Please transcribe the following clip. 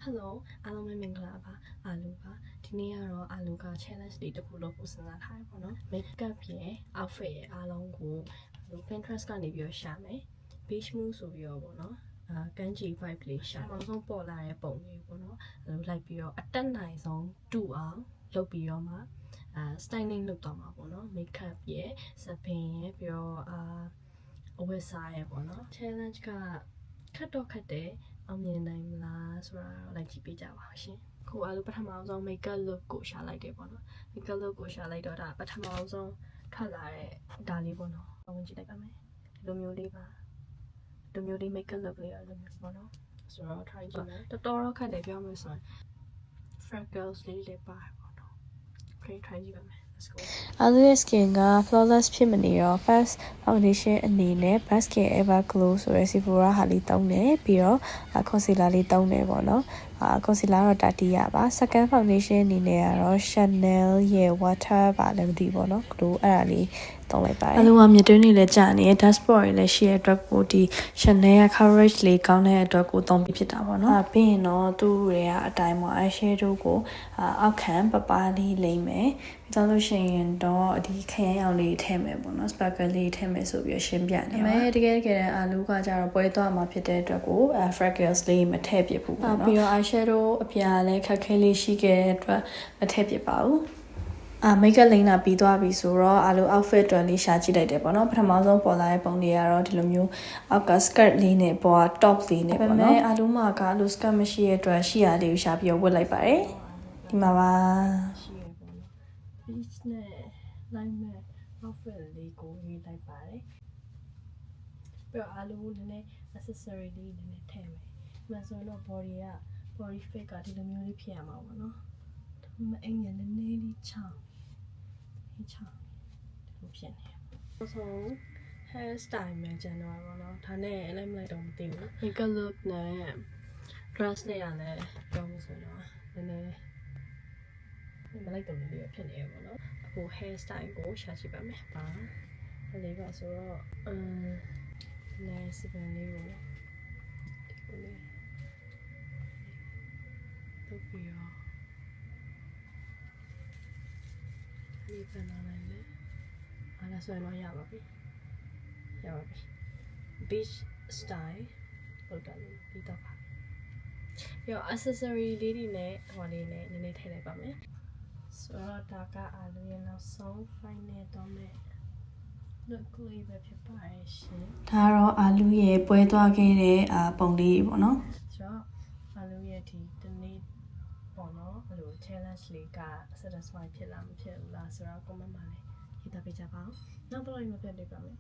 Hello အားလုံးပဲမင်္ဂလာပါအာလူပါဒီနေ့ကတော့အာလူက challenge လေးတစ်ခုလုပ်ဖို့စဉ်းစားထားရပါတော့ makeup ရဲ့ outfit ရဲ့အားလုံးကို Pinterest ကနေပြီးတော့ရှာမယ် beach mood ဆိုပြီးတော့ပေါ့နော်ကန်းချီ vibe လေးရှာအောင်ဆုံးပေါ်လာတဲ့ပုံလေးပေါ့နော်လိုက်ပြီးတော့အတက်နိုင်ဆုံးတူအောင်လုပ်ပြီးတော့မှstyling လုပ်တော့မှာပေါ့နော် makeup ရဲ့စပင်ရဲ့ပြီးတော့အဝတ်စားရဲ့ပေါ့နော် challenge ကခတ်တော့ခတ်တယ်အောင်မြင်နိုင်မလားဆိုတာတော့လိုက်ကြည့်ပေးကြပါဦးရှင်ခုအားလုံးပထမဆုံး makeup look ကိုရှာလိုက်တယ်ပေါ့နော် makeup look ကိုရှာလိုက်တော့ဒါပထမဆုံးထွက်လာတဲ့ဒါလေးပေါ့နော်ဝင်ကြည့်လိုက်ပါမယ်ဒီလိုမျိုးလေးပါဒီမျိုးလေး makeup look လေးရလိုမျိုးပေါ့နော်ဆိုတော့ try ကြည့်မယ်တော်တော်ခက်တယ်ပြောမယ်ဆိုရင် freckles လေးလည်းပါတယ်ပေါ့နော် try ကြည့်ပါမယ် let's go အားလုံးရဲ့ skin က flawless ဖြစ်မနေတော့ first foundation အနေနဲ့ Basket Everglow ဆိုတဲ့ Sephora ဟာလေးတောင်းတယ်ပြီးတော့ concealer လေးတောင်းတယ်ပေါ့နော်concealer တော့တာတီးရပါ second foundation အနေနဲ့ကတော့ Chanel ရဲ့ water ပါလည်းမသိပေါ့နော်အဲ့ဒါလေးတောင်းလိုက်ပါတယ်အလုံးကမြတွင်းနေလဲကြာနေ dark spot တွေလည်းရှိရတဲ့အတွက်ကိုဒီ Chanel ရဲ့ coverage လေးကောင်းတဲ့အတွက်ကိုတောင်းပြီးဖြစ်တာပေါ့နော်ပြီးရင်တော့သူ့တွေကအတိုင်းပေါ့ eyeshadow ကိုအောက်ခံပပလေးလိမ့်မယ်ပြီးတော့လို့ရှိရင်တော့ဒီခရမ်းရောင်လေးထည့်မယ်ပေါ့နော် sparkle လေးထည့်မယ်ဆိုပြီးရှင်းပြနေပါမယ်တကယ်အာလူကကြတော့ပွဲသွားမှာဖြစ်တဲ့အတွက်ကိုfreckles လေးမထည့်ပြဘူးပေါ့နော်ပြီးတော့ eyeshadow အပြာလည်းခက်ခဲလေးရှိခဲ့တဲ့အတွက်မထည့်ပြပါဘူးmakeup လိမ့်လာပြီးသွားပြီဆိုတော့အားလုံး outfit အတွက်လေးရှာကြည့်လိုက်တယ်ပေါ့နော်ပထမဆုံးပေါ်လာတဲ့ပုံတွေကတော့ဒီလိုမျိုးအောက်က skirt လေးနဲ့ပေါ်က top လေးနဲ့ပေါ့နော်အားလုံးမှာကလို့ skirt မရှိတဲ့အတွက်ရှိရလေးကိုရှာပြီးဝတ်လိုက်ပါတယ်ဒီမှာပါရှိရပေါ့နော် beach နဲ့ line နဲ့ outfit လေးကိုရေးလိုက်ပါတယ်ပြီးတော့အားလုံးနည်းနည်း accessory လေးနည်းနည်းထည့်မယ်ဒီမှာဆိုတော့ body fit ကဒီလိုမျိုးလေးဖြစ်ရမှာပေါ့နော်မအိမ်ရနည်းနည်းလေးချောင်းဒီလိုဖြစ်နေဆို hair style မှာကျန်တော့ပေါ့နော်ဒါနဲ့လည်းမလိုက်တော့မသိဘူး makeup look နဲ့ dress နဲ့ရတယ်ပြောမှဆိုတော့နည်းနည်းမလိုက်တော့လေးဖြစ်နေရပေါ့နော်အခု hair style ကိုရှာကြည့်ပါမယ်ပါလေးပါဆိုတော့လည်းစပန်လေးကိုဒီလိုလေးလုပ်ပြီးတော့ဒီပန်းလာလိုက်မယ်အားလည်းဆိုရင်တော့ရပါပြီbeach style ဟုတ်တယ်ပြီးတော့ပါပြီးတော့ accessory လေးတွေနဲ့ဟိုလေးနဲ့နည်းနည်းထည့်လိုက်ပါမယ်ဆိုတော့ဒါကအားလုံးရဲ့နောက်ဆုံး final တော့မဲ့ look လေးပဲဖြစ်ပါရဲ့ရှင်ဒါကတော့အာလူရဲ့ပွဲသွားခဲ့တဲ့ပုံလေးပေါ့နော်ဆိုတော့အားလုံးရဲ့ဒီနေ့ပေါ့နော်ဘယ်လို challenge လေးက satisfy ဖြစ်လားမဖြစ်ဘူးလားဆိုတော့ comment မှာလည်းရေးသားပေးကြပါဦးနောက်တော့မပြတ်သေးပါမယ်